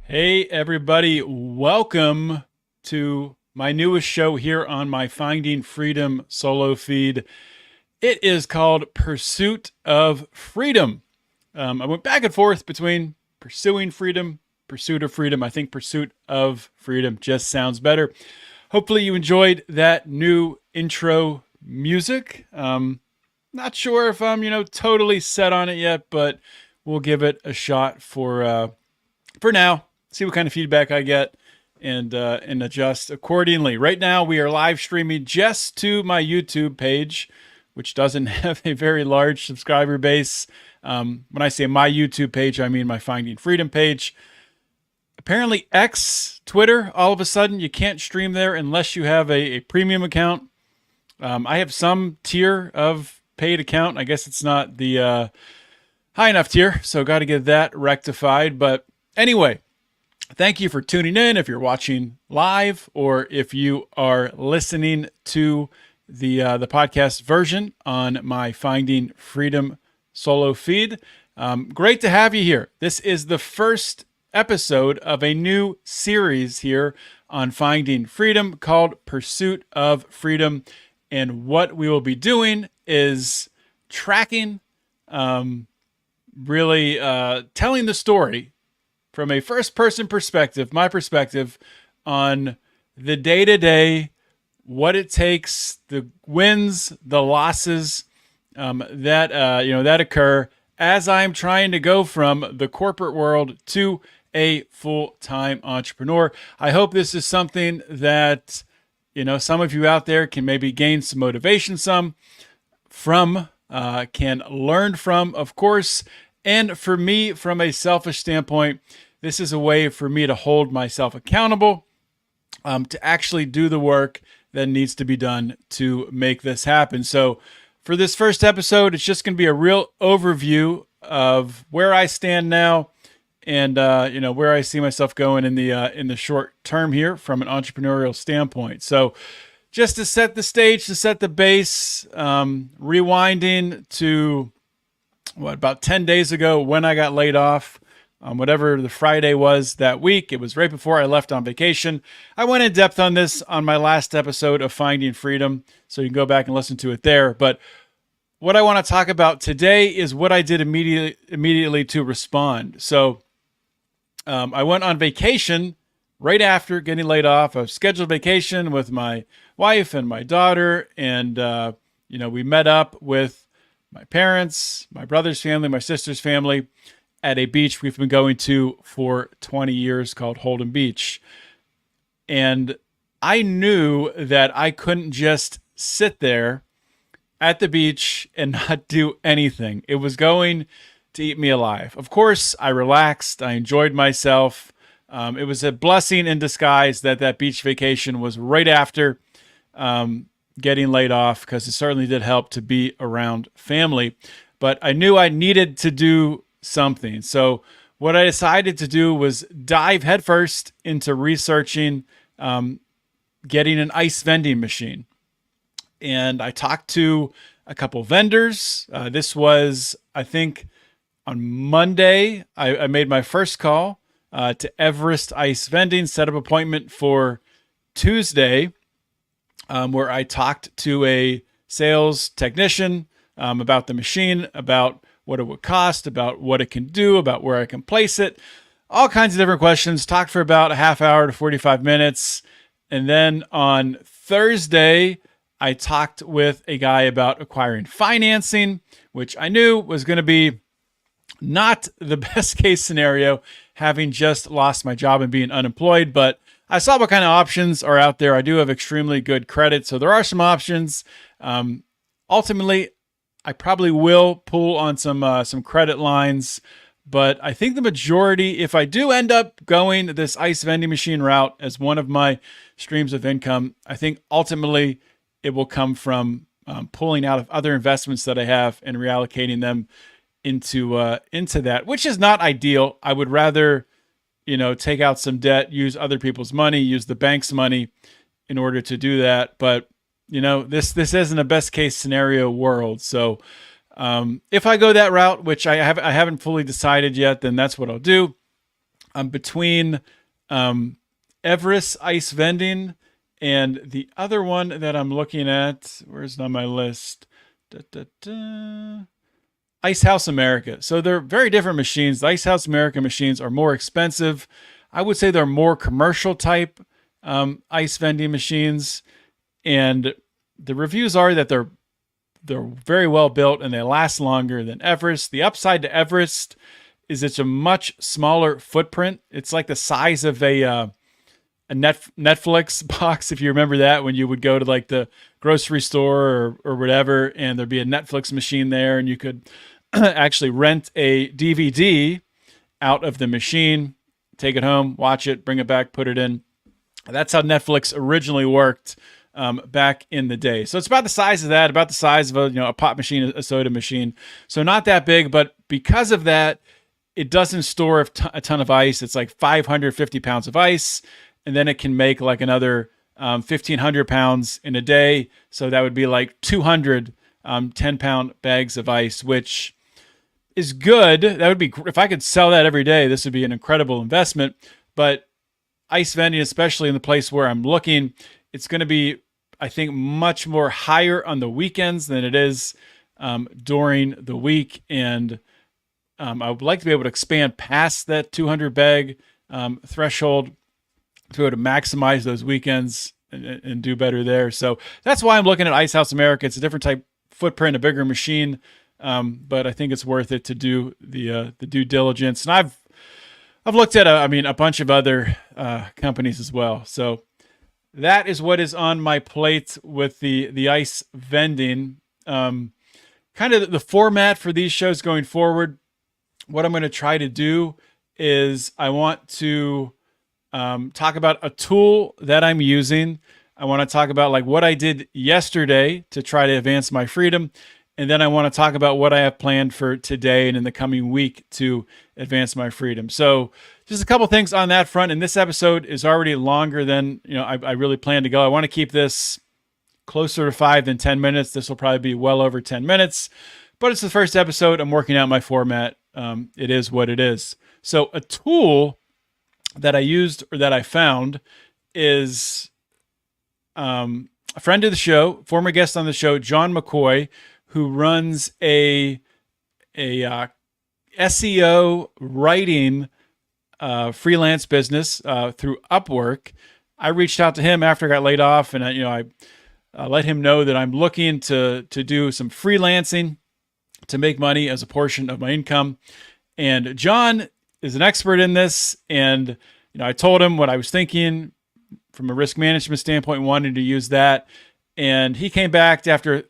Hey, everybody. Welcome to my newest show here on my Finding Freedom solo feed. It is called Pursuit of Freedom. I went back and forth between pursuing freedom, pursuit of freedom. I think pursuit of freedom just sounds better. Hopefully, you enjoyed that new intro music. Not sure if I'm, totally set on it yet, but we'll give it a shot for now. See what kind of feedback I get and adjust accordingly. Right now, we are live streaming just to my YouTube page, which doesn't have a very large subscriber base. When I say my YouTube page, I mean my Finding Freedom page. Apparently, X, Twitter, all of a sudden, you can't stream there unless you have a premium account. I have some tier of paid account. I guess it's not the high enough tier, so got to get that rectified. But anyway, thank you for tuning in if you're watching live or if you are listening to the podcast version on my Finding Freedom solo feed. Great to have you here. This is the first episode of a new series here on Finding Freedom called Pursuit of Freedom. And what we will be doing is tracking, really telling the story from a first-person perspective, my perspective, on the day-to-day, what it takes, the wins, the losses that occur as I'm trying to go from the corporate world to a full-time entrepreneur. I hope this is something that some of you out there can maybe gain some motivation, can learn from, of course. And for me, from a selfish standpoint, this is a way for me to hold myself accountable, to actually do the work that needs to be done to make this happen. So for this first episode, it's just going to be a real overview of where I stand now and where I see myself going in the short term here from an entrepreneurial standpoint. So just to set the stage, to set the base, rewinding to about 10 days ago when I got laid off. Whatever the Friday was that week, it was right before I left on vacation. I went in depth on this on my last episode of Finding Freedom, so you can go back and listen to it there. But what I want to talk about today is what I did immediately to respond. So I went on vacation right after getting laid off. A scheduled vacation with my wife and my daughter, and we met up with my parents, my brother's family, my sister's family, at a beach we've been going to for 20 years called Holden Beach. And I knew that I couldn't just sit there at the beach and not do anything. It was going to eat me alive. Of course, I relaxed. I enjoyed myself. It was a blessing in disguise that beach vacation was right after getting laid off, because it certainly did help to be around family. But I knew I needed to do something. So what I decided to do was dive headfirst into researching getting an ice vending machine. And I talked to a couple vendors. This was, I think, on Monday. I made my first call to Everest Ice Vending, set up an appointment for Tuesday, where I talked to a sales technician about the machine, about what it would cost, about what it can do, about where I can place it, all kinds of different questions. Talked for about a half hour to 45 minutes. And then on Thursday, I talked with a guy about acquiring financing, which I knew was going to be not the best case scenario, having just lost my job and being unemployed. But I saw what kind of options are out there. I do have extremely good credit, so there are some options. Ultimately, I probably will pull on some credit lines, but I think the majority, if I do end up going this ice vending machine route as one of my streams of income, I think ultimately it will come from pulling out of other investments that I have and reallocating them into that, which is not ideal. I would rather, take out some debt, use other people's money, use the bank's money in order to do that. But this isn't a best case scenario world. So if I go that route, which I haven't fully decided yet, then that's what I'll do. between Everest ice vending and the other one that I'm looking at. Where's it on my list? Da, da, da. Ice House America. So they're very different machines. The Ice House America machines are more expensive. I would say they're more commercial type ice vending machines, and the reviews are that they're very well built and they last longer than Everest. The upside to Everest is it's a much smaller footprint. It's like the size of a Netflix box, if you remember that, when you would go to like the grocery store or whatever, and there'd be a Netflix machine there, and you could actually rent a DVD out of the machine, take it home, watch it, bring it back, put it in. That's how Netflix originally worked back in the day. So it's about the size of that, about the size of a pop machine, a soda machine. So not that big, but because of that, it doesn't store a ton of ice. It's like 550 pounds of ice, and then it can make like another 1,500 pounds in a day. So that would be like 200 10-pound bags of ice, which is good. That would be, if I could sell that every day, this would be an incredible investment. But ice vending, especially in the place where I'm looking, it's going to be, I think, much more higher on the weekends than it is during the week. And I would like to be able to expand past that 200 bag threshold to be able to maximize those weekends and do better there. So that's why I'm looking at Ice House America. It's a different type footprint, a bigger machine, but I think it's worth it to do the due diligence. And I've looked at a bunch of other companies as well. So that is what is on my plate with the ice vending. Kind of the format for these shows going forward. What I'm going to try to do is I want to talk about a tool that I'm using. I want to talk about like what I did yesterday to try to advance my freedom. And then I want to talk about what I have planned for today and in the coming week to advance my freedom. So just a couple things on that front. And this episode is already longer than I really plan to go. I want to keep this closer to 5 than 10 minutes. This will probably be well over 10 minutes, but it's the first episode. I'm working out my format. It is what it is. So a tool that I used or that I found is a friend of the show, former guest on the show, John McCoy, who runs a SEO writing freelance business through Upwork. I reached out to him after I got laid off, and I let him know that I'm looking to do some freelancing to make money as a portion of my income. And John is an expert in this, and I told him what I was thinking from a risk management standpoint, wanting to use that. And he came back after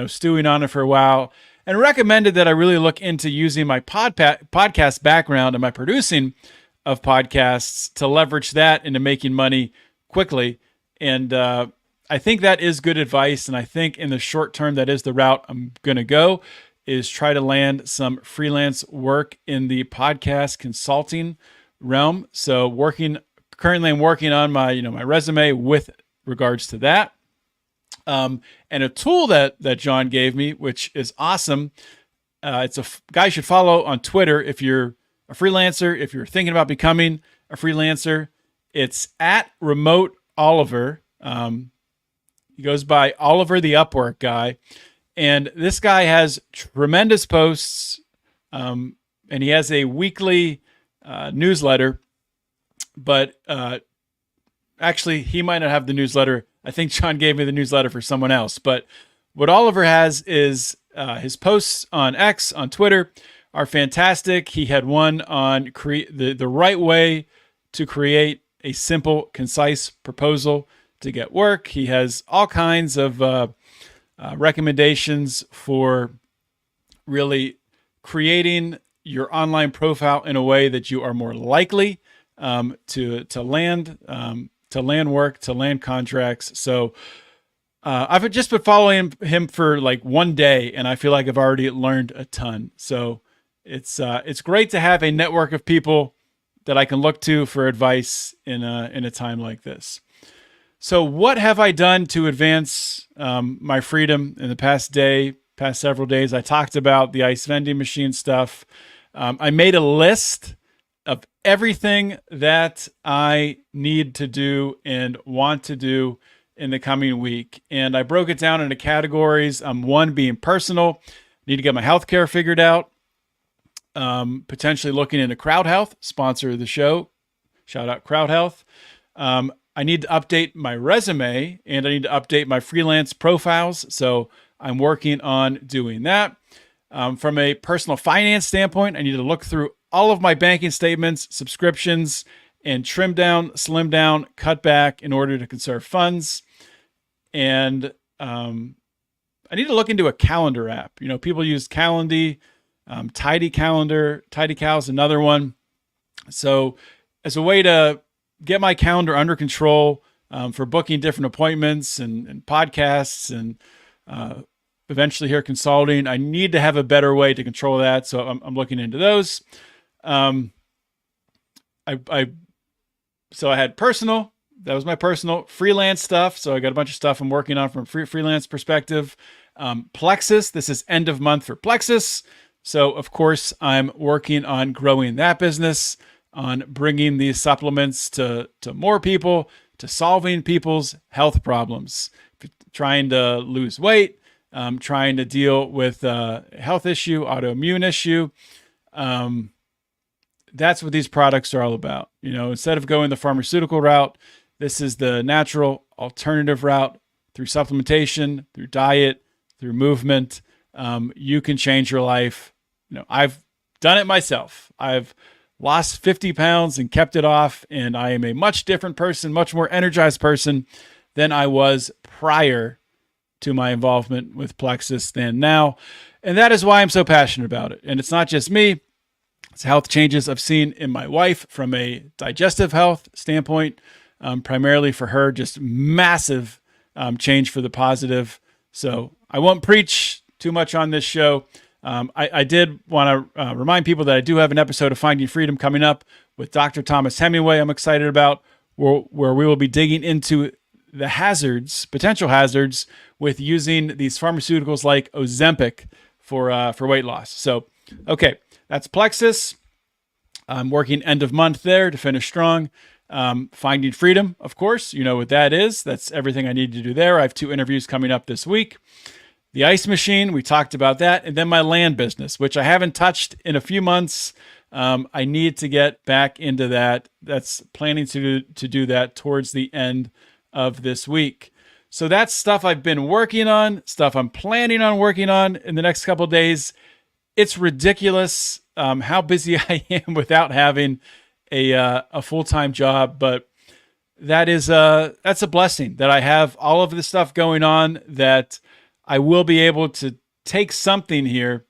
stewing on it for a while and recommended that I really look into using my podcast background and my producing of podcasts to leverage that into making money quickly. And I think that is good advice. And I think in the short term, that is the route I'm going to go, is try to land some freelance work in the podcast consulting realm. So currently I'm working on my, my resume with regards to that. And a tool that John gave me, which is awesome. It's a guy you should follow on Twitter if you're a freelancer, if you're thinking about becoming a freelancer. It's at Remote Oliver. He goes by Oliver the Upwork guy. And this guy has tremendous posts, and he has a weekly newsletter. But actually, he might not have the newsletter. I think John gave me the newsletter for someone else. But what Oliver has is his posts on X, on Twitter, are fantastic. He had one on the right way to create a simple, concise proposal to get work. He has all kinds of recommendations for really creating your online profile in a way that you are more likely to land work, to land contracts. So I've just been following him for like one day, and I feel like I've already learned a ton. So it's great to have a network of people that I can look to for advice in a time like this. So what have I done to advance my freedom in the past several days? I talked about the ice vending machine stuff. I made a list of everything that I need to do and want to do in the coming week. And I broke it down into categories. One being personal, need to get my healthcare figured out. Potentially looking into Crowd Health, sponsor of the show. Shout out Crowd Health. I need to update my resume and I need to update my freelance profiles. So I'm working on doing that. From a personal finance standpoint, I need to look through all of my banking statements, subscriptions, and trim down, slim down, cut back in order to conserve funds. And I need to look into a calendar app. You know, people use Calendly, Tidy Calendar, Tidycal is another one. So as a way to get my calendar under control for booking different appointments and podcasts and eventually here consulting, I need to have a better way to control that. So I'm looking into those. So I had personal, that was my personal freelance stuff. So I got a bunch of stuff I'm working on from a freelance perspective. Plexus, this is end of month for Plexus. So of course I'm working on growing that business, on bringing these supplements to more people, to solving people's health problems, trying to lose weight, trying to deal with a health issue, autoimmune issue. That's what these products are all about. You know, instead of going the pharmaceutical route, this is the natural alternative route through supplementation, through diet, through movement. You can change your life. You know, I've done it myself. I've lost 50 pounds and kept it off. And I am a much different person, much more energized person than I was prior to my involvement with Plexus than now. And that is why I'm so passionate about it. And it's not just me. It's health changes I've seen in my wife from a digestive health standpoint, primarily for her, just massive change for the positive. So I won't preach too much on this show. I did want to remind people that I do have an episode of Finding Freedom coming up with Dr. Thomas Hemingway I'm excited about, where we will be digging into the hazards, potential hazards, with using these pharmaceuticals like Ozempic for weight loss. So, okay, that's Plexus. I'm working end of month there to finish strong. Finding Freedom, of course, you know what that is. That's everything I need to do there. I have 2 interviews coming up this week. The ice machine, we talked about that. And then my land business, which I haven't touched in a few months. I need to get back into that. That's planning to do that towards the end of this week. So that's stuff I've been working on, stuff I'm planning on working on in the next couple of days. It's ridiculous how busy I am without having a full-time job, but that's a blessing that I have all of this stuff going on, that I will be able to take something here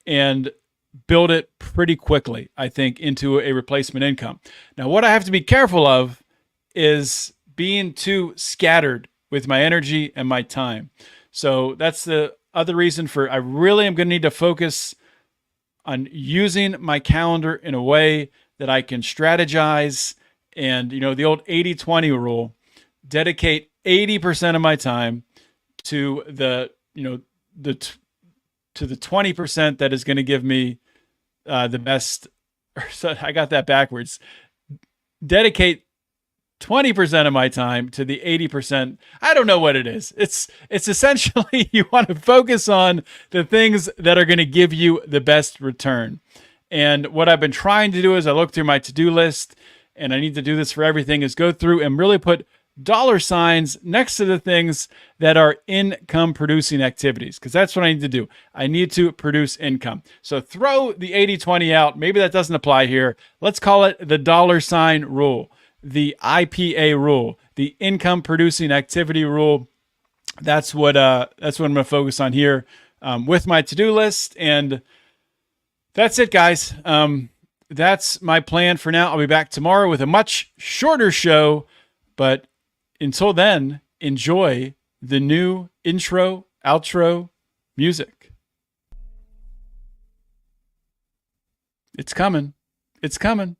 and build it pretty quickly, I think, into a replacement income. Now, what I have to be careful of is being too scattered with my energy and my time. So that's the other reason for, I really am going to need to focus on using my calendar in a way that I can strategize and, you know, the old 80-20 rule, dedicate 80% of my time to the 20% that is going to give me the best. So I got that backwards. Dedicate 20% of my time to the 80%. I don't know what it is. It's essentially you want to focus on the things that are going to give you the best return. And what I've been trying to do is I look through my to-do list, and I need to do this for everything, is go through and really put dollar signs next to the things that are income producing activities, because that's what I need to do. I need to produce income. So throw the 80-20 out. Maybe that doesn't apply here. Let's call it the dollar sign rule, the IPA rule, the income producing activity rule. That's what I'm going to focus on here with my to-do list. And that's it, guys. That's my plan for now. I'll be back tomorrow with a much shorter show, but until then, enjoy the new intro, outro music. It's coming. It's coming.